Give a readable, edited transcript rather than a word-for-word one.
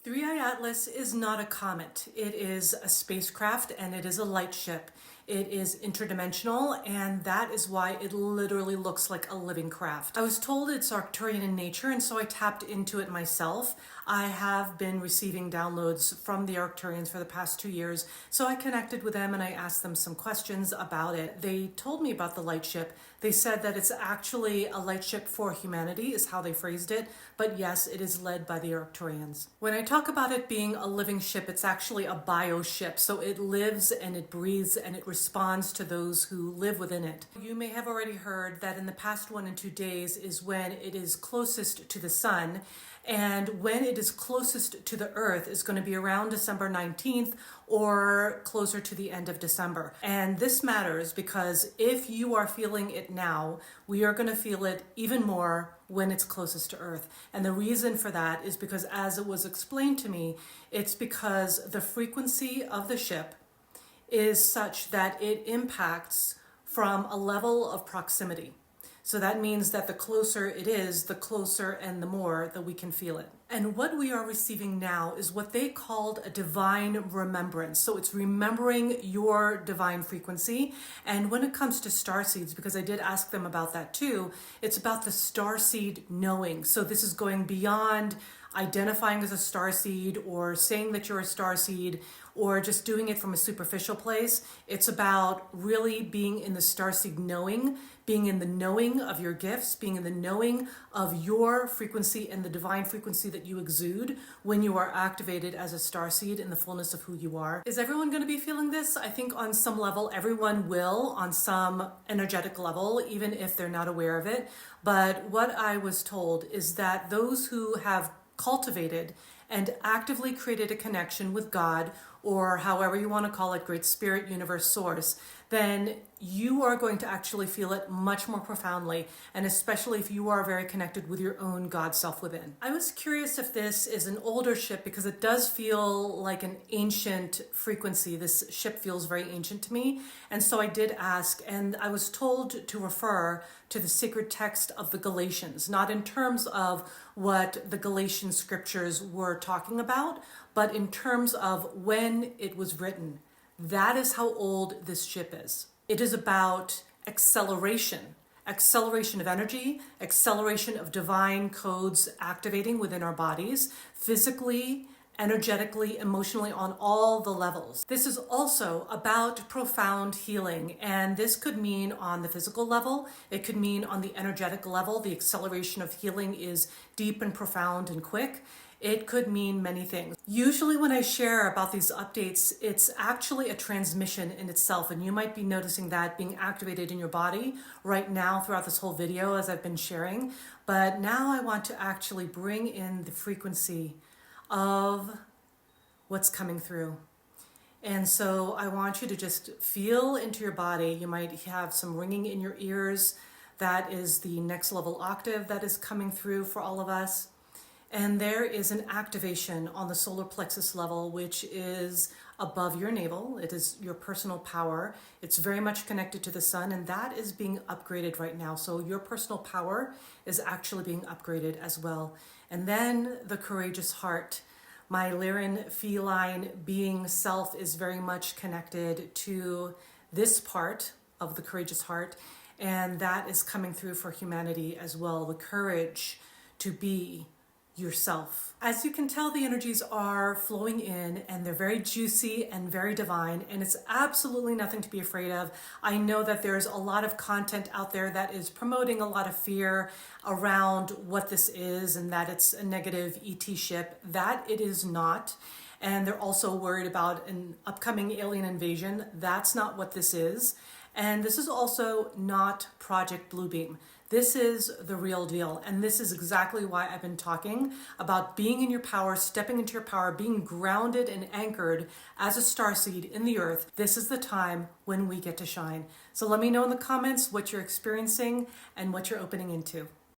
3i Atlas is not a comet. It is a spacecraft and it is a lightship. It is interdimensional, and that is why it literally looks like a living craft. I was told it's Arcturian in nature, and so I tapped into it myself. I have been receiving downloads from the Arcturians for the past 2 years, so I connected with them and I asked them some questions about it. They told me about the lightship. They said that it's actually a lightship for humanity, is how they phrased it, but yes, it is led by the Arcturians. When I talk about it being a living ship, it's actually a bioship, so it lives and it breathes and it responds to those who live within it. You may have already heard that in the past 1 and 2 days is when it is closest to the sun, and when it is closest to the earth is going to be around December 19th or closer to the end of December. And this matters because if you are feeling it now, we are going to feel it even more when it's closest to Earth. And the reason for that is because, as it was explained to me, it's because the frequency of the ship is such that it impacts from a level of proximity. So that means that the closer it is, the closer and the more that we can feel it. And what we are receiving now is what they called a divine remembrance. So it's remembering your divine frequency. And when it comes to starseeds, because I did ask them about that too, it's about the starseed knowing. So this is going beyond identifying as a starseed or saying that you're a starseed or just doing it from a superficial place. It's about really being in the starseed knowing, being in the knowing of your gifts, being in the knowing of your frequency and the divine frequency that you exude when you are activated as a starseed in the fullness of who you are. Is everyone going to be feeling this? I think on some level, everyone will, on some energetic level, even if they're not aware of it. But what I was told is that those who have cultivated and actively created a connection with God, or however you want to call it, Great Spirit, Universe, Source, then you are going to actually feel it much more profoundly, and especially if you are very connected with your own God self within. I was curious if this is an older ship because it does feel like an ancient frequency. This ship feels very ancient to me, and so I did ask, and I was told to refer to the sacred text of the Galatians, not in terms of what the Galatian scriptures were talking about, but in terms of when it was written. That is how old this ship is. It is about acceleration of energy, acceleration of divine codes activating within our bodies, physically, energetically, emotionally, on all the levels. This is also about profound healing, and this could mean on the physical level, it could mean on the energetic level. The acceleration of healing is deep and profound and quick. It could mean many things. Usually when I share about these updates, it's actually a transmission in itself, and you might be noticing that being activated in your body right now throughout this whole video as I've been sharing. But now I want to actually bring in the frequency of what's coming through. And so I want you to just feel into your body. You might have some ringing in your ears. That is the next level octave that is coming through for all of us. And there is an activation on the solar-plexus level, which is above your navel. It is your personal power. It's very much connected to the sun, and that is being upgraded right now. So your personal power is actually being upgraded as well. And then the courageous heart. My Lyran feline being self is very much connected to this part of the courageous heart, and that is coming through for humanity as well. The courage to be yourself. As you can tell, the energies are flowing in and they're very juicy and very divine, and it's absolutely nothing to be afraid of. I know that there's a lot of content out there that is promoting a lot of fear around what this is and that it's a negative ET ship. That it is not. And they're also worried about an upcoming alien invasion. That's not what this is. And this is also not Project Bluebeam. This is the real deal. And this is exactly why I've been talking about being in your power, stepping into your power, being grounded and anchored as a starseed in the earth. This is the time when we get to shine. So let me know in the comments what you're experiencing and what you're opening into.